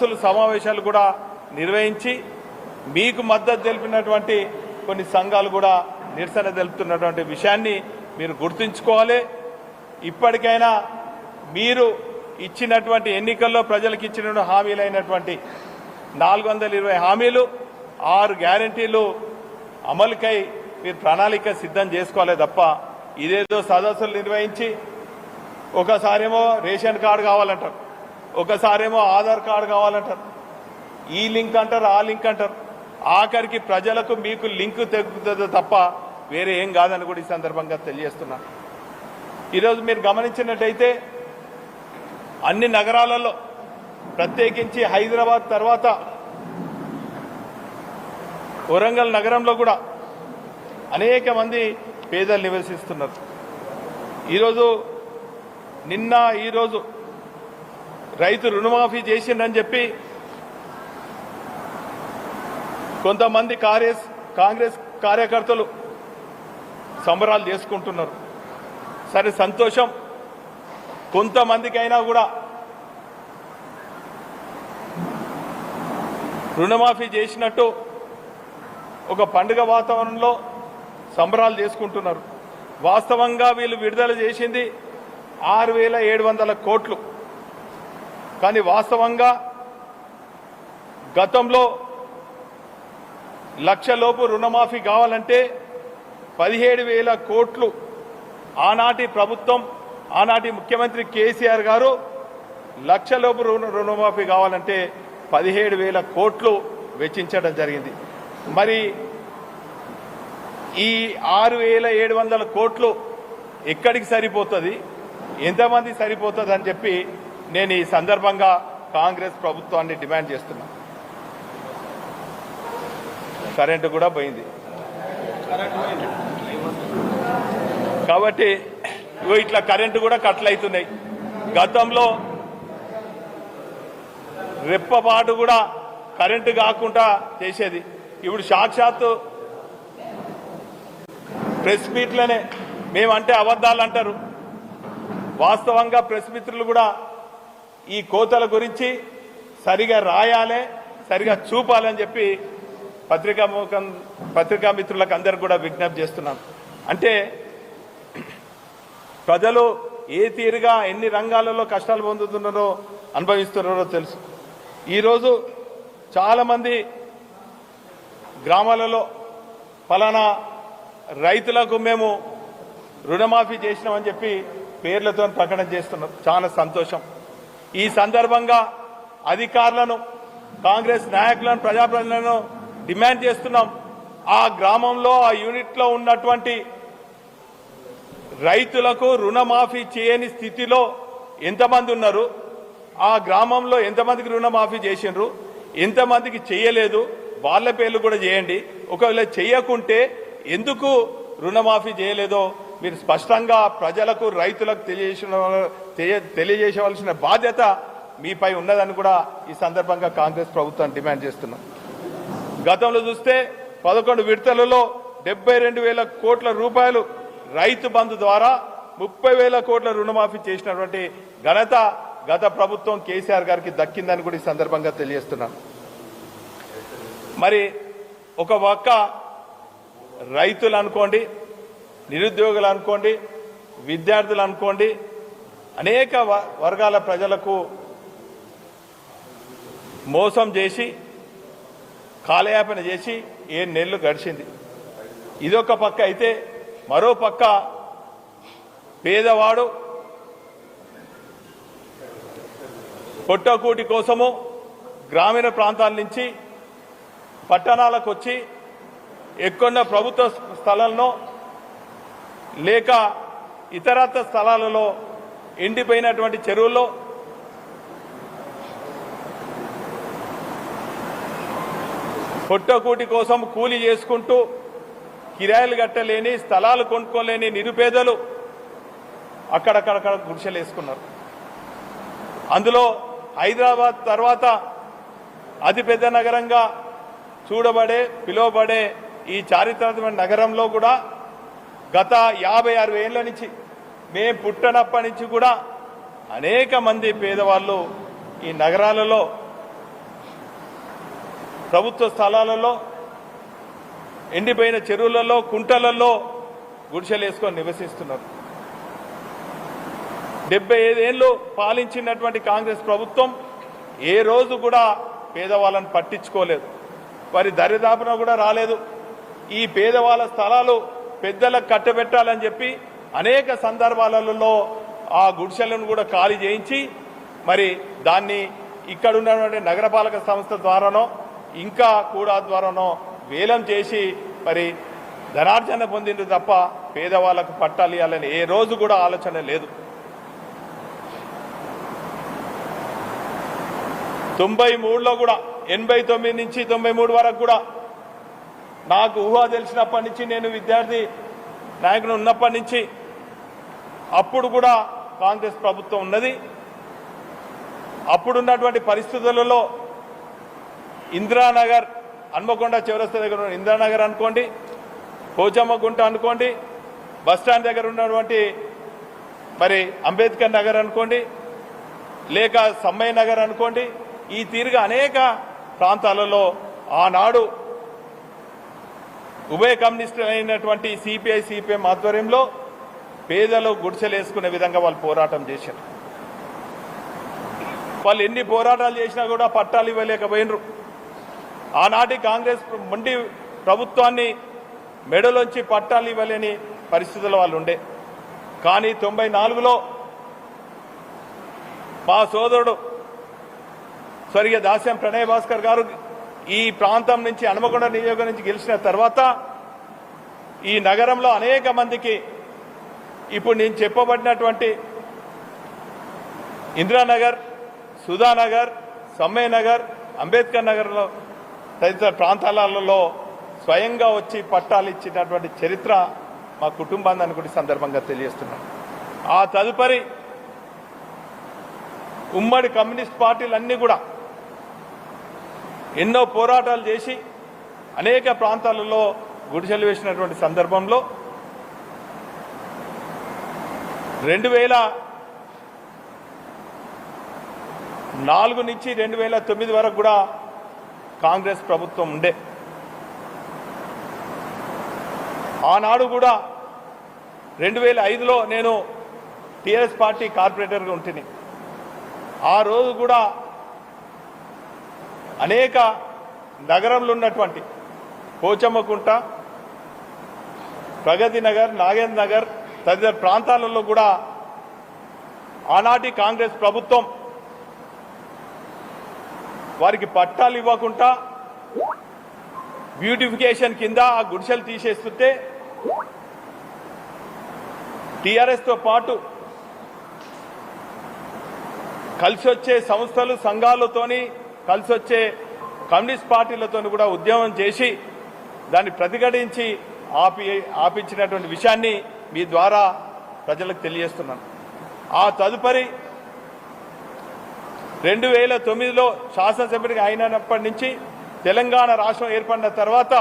సదస్సులు సమావేశాలు కూడా నిర్వహించి మీకు మద్దతు తెలిపినటువంటి కొన్ని సంఘాలు కూడా నిరసన తెలుపుతున్నటువంటి విషయాన్ని మీరు గుర్తుంచుకోవాలి. ఇప్పటికైనా మీరు ఇచ్చినటువంటి ఎన్నికల్లో ప్రజలకు ఇచ్చిన హామీలైనటువంటి 420 హామీలు 6 గ్యారంటీలు అమలుకై మీరు ప్రణాళిక సిద్ధం చేసుకోవాలి తప్ప ఇదేదో సదస్సులు నిర్వహించి ఒకసారేమో రేషన్ కార్డు కావాలంటారు, ఒకసారేమో ఆధార్ కార్డు కావాలంటారు, ఈ లింక్ అంటారు, ఆ లింక్ అంటారు. ఆఖరికి ప్రజలకు మీకు లింక్ తెగుతుంది తప్ప వేరే ఏం కాదని కూడా ఈ సందర్భంగా తెలియజేస్తున్నాను. ఈరోజు మీరు గమనించినట్టయితే అన్ని నగరాలలో ప్రత్యేకించి హైదరాబాద్ తర్వాత వరంగల్ నగరంలో కూడా అనేక మంది పేదలు నివసిస్తున్నారు. ఈరోజు ఈరోజు రైతు రుణమాఫీ చేసిందని చెప్పి కొంతమంది కాంగ్రెస్ కార్యకర్తలు సంబరాలు చేసుకుంటున్నారు. సరే, సంతోషం. కొంతమందికైనా కూడా రుణమాఫీ చేసినట్టు ఒక పండుగ వాతావరణంలో సంబరాలు చేసుకుంటున్నారు. వాస్తవంగా వీళ్ళు విడుదల చేసింది 6,700 కోట్లు. కానీ వాస్తవంగా గతంలో 1,00,000 లోపు రుణమాఫీ కావాలంటే 17,000 కోట్లు ఆనాటి ప్రభుత్వం, ఆనాటి ముఖ్యమంత్రి కేసీఆర్ గారు 1,00,000 లోపు రుణమాఫీ కావాలంటే 17,000 కోట్లు వెచ్చించడం జరిగింది. మరి ఈ 6,700 కోట్లు ఎక్కడికి సరిపోతుంది, ఎంతమంది సరిపోతుంది అని చెప్పి నేను ఈ సందర్భంగా కాంగ్రెస్ ప్రభుత్వాన్ని డిమాండ్ చేస్తున్నా. కరెంటు కూడా పోయింది కాబట్టి ఇట్లా కరెంటు కూడా కట్లు అవుతున్నాయి. గతంలో రెప్పపాటు కూడా కరెంటు కాకుండా చేసేది. ఇప్పుడు సాక్షాత్తు ప్రెస్ మీట్లనే మేమంటే అబద్ధాలు అంటారు. వాస్తవంగా ప్రెస్ మిత్రులు కూడా ఈ కోతల గురించి సరిగా రాయాలి, సరిగా చూపాలని చెప్పి పత్రికా మిత్రులకు అందరికి కూడా విజ్ఞప్తి చేస్తున్నాను. అంటే ప్రజలు ఏ తీరుగా ఎన్ని రంగాలలో కష్టాలు పొందుతున్నారో అనుభవిస్తున్నారో తెలుసు. ఈరోజు చాలామంది గ్రామాలలో ఫలానా రైతులకు మేము రుణమాఫీ చేసినామని చెప్పి పేర్లతో ప్రకటన చేస్తున్నారు. చాలా సంతోషం. ఈ సందర్భంగా అధికారులను, కాంగ్రెస్ నాయకులను, ప్రజాప్రతినిధులను డిమాండ్ చేస్తున్నాం. ఆ గ్రామంలో, ఆ యూనిట్లో ఉన్నటువంటి రైతులకు రుణమాఫీ చేయని స్థితిలో ఎంతమంది ఉన్నారు, ఆ గ్రామంలో ఎంతమందికి రుణమాఫీ చేసిండ్రు, ఎంతమందికి చేయలేదు, వాళ్ళ పేర్లు కూడా చేయండి. ఒకవేళ చేయకుంటే ఎందుకు రుణమాఫీ చేయలేదో మీరు స్పష్టంగా ప్రజలకు, రైతులకు తెలియజేయవలసిన బాధ్యత మీపై ఉన్నదని కూడా ఈ సందర్భంగా కాంగ్రెస్ ప్రభుత్వాన్ని డిమాండ్ చేస్తున్నాం. గతంలో చూస్తే 11 విడతలలో 72,000 కోట్ల రూపాయలు రైతు బంధు ద్వారా 30,000 కోట్ల రుణమాఫీ చేసినటువంటి ఘనత గత ప్రభుత్వం కేసీఆర్ గారికి దక్కిందని కూడా ఈ సందర్భంగా తెలియజేస్తున్నాను. మరి ఒక పక్క రైతులు అనుకోండి, నిరుద్యోగులు అనుకోండి, విద్యార్థులు అనుకోండి, అనేక వర్గాల ప్రజలకు మోసం చేసి కాలయాపన చేసి 7 నెలలు గడిచింది. ఇదొక పక్క అయితే, మరో పక్క పేదవాడు పొట్టకూటి కోసము గ్రామీణ ప్రాంతాల నుంచి పట్టణాలకు వచ్చి ఎక్కువ ప్రభుత్వ స్థలాల్లో లేక ఇతరత్ర స్థలాలలో ఎండిపోయినటువంటి చెరువుల్లో పొట్టకూటి కోసం కూలి చేసుకుంటూ కిరాయిలు కట్టలేని, స్థలాలు కొనుక్కోలేని నిరుపేదలు అక్కడక్కడక్కడ గుడిసెలు వేసుకున్నారు. అందులో హైదరాబాద్ తర్వాత అతిపెద్ద నగరంగా పిలువబడే ఈ చారిత్రాత్మక నగరంలో కూడా గత 56 ఏళ్ల నుంచి, మేము పుట్టనప్పటి నుంచి కూడా అనేక మంది పేదవాళ్ళు ఈ నగరాలలో ప్రభుత్వ స్థలాలలో, ఎండిపోయిన చెరువులలో, కుంటలలో గుడిసెలు వేసుకొని నివసిస్తున్నారు. 75 ఏళ్ళు పాలించినటువంటి కాంగ్రెస్ ప్రభుత్వం ఏ రోజు కూడా పేదవాళ్ళని పట్టించుకోలేదు. వారి దరిదాపున కూడా రాలేదు. ఈ పేదవాళ్ళ స్థలాలు పెద్దలకు కట్టబెట్టాలని చెప్పి అనేక సందర్భాలలో ఆ గుడిసెలను కూడా ఖాళీ చేయించి మరి దాన్ని ఇక్కడ ఉన్నటువంటి నగరపాలక సంస్థ ద్వారానో ఇంకా కూడా ద్వారానో వేలం చేసి మరి ధనార్జన పొందింది తప్ప పేదవాళ్ళకు పట్టాలి ఇవ్వాలని ఏ రోజు కూడా ఆలోచన లేదు. 93లో కూడా 89 నుంచి 93 వరకు కూడా నాకు ఊహ తెలిసినప్పటి నుంచి, నేను విద్యార్థి నాయకుడు ఉన్నప్పటి నుంచి అప్పుడు కూడా కాంగ్రెస్ ప్రభుత్వం ఉన్నది. అప్పుడున్నటువంటి పరిస్థితులలో ఇందిరానగర్, హన్మకొండ చౌరస్తా దగ్గర ఉన్న ఇందిరానగర్ అనుకోండి, పోచమ్మ గుంట అనుకోండి, బస్టాండ్ దగ్గర ఉన్నటువంటి మరి అంబేద్కర్ నగర్ అనుకోండి, లేక సమ్మయ్య నగర్ అనుకోండి, ఈ తీరుగా అనేక ప్రాంతాలలో ఆనాడు ఉభయ కమ్యూనిస్టు అయినటువంటి సిపిఐ సిపిఎం ఆధ్వర్యంలో పేదలు గుడిసెలు వేసుకునే విధంగా వాళ్ళు పోరాటం చేశారు. వాళ్ళు ఎన్ని పోరాటాలు చేసినా కూడా పట్టాలు ఇవ్వలేకపోయినరు. ఆనాటి కాంగ్రెస్ మొండి ప్రభుత్వాన్ని మెడలోంచి పట్టాలు ఇవ్వలేని పరిస్థితుల్లో వాళ్ళు ఉండే. కానీ 94లో మా సోదరుడు స్వర్గీయ దాస్యం ప్రణయ్ భాస్కర్ గారు ఈ ప్రాంతం నుంచి, హన్మకొండ నియోజకవర్గం నుంచి గెలిచిన తర్వాత ఈ నగరంలో అనేక మందికి ఇప్పుడు నేను చెప్పబడినటువంటి ఇందిరానగర్, సుధానగర్, సమ్మయ్య నగర్, అంబేద్కర్ నగర్లో తదితర ప్రాంతాలలో స్వయంగా వచ్చి పట్టాలు ఇచ్చినటువంటి చరిత్ర మా కుటుంబాన్ని కూడా సందర్భంగా తెలియజేస్తున్నాం. ఆ తదుపరి ఉమ్మడి కమ్యూనిస్ట్ పార్టీలన్నీ కూడా ఎన్నో పోరాటాలు చేసి అనేక ప్రాంతాలలో గుడిసెలు వేసినటువంటి సందర్భంలో 2004 నుంచి 2009 వరకు కూడా కాంగ్రెస్ ప్రభుత్వం ఉండే. ఆనాడు కూడా 2005లో నేను టీఆర్ఎస్ పార్టీ కార్పొరేటర్గా ఉంటుంది. ఆ రోజు కూడా అనేక నగరంలో ఉన్నటువంటి పోచమ్మకుంట, ప్రగతి నగర్, నాగేంద్ర నగర్ తదితర ప్రాంతాలలో కూడా ఆనాటి కాంగ్రెస్ ప్రభుత్వం వారికి పట్టాలు ఇవ్వకుండా బ్యూటిఫికేషన్ కింద ఆ గుడిసెలు తీసేస్తుంటే టీఆర్ఎస్తో పాటు కలిసి వచ్చే సంస్థలు, సంఘాలతోని కలిసి వచ్చే కమ్యూనిస్ట్ పార్టీలతో కూడా ఉద్యమం చేసి దాన్ని ప్రతిఘటించి ఆపించినటువంటి విషయాన్ని మీ ద్వారా ప్రజలకు తెలియజేస్తున్నాను. ఆ తదుపరి 2009లో శాసనసభ్యుడిగా అయినప్పటి నుంచి తెలంగాణ రాష్ట్రం ఏర్పడిన తర్వాత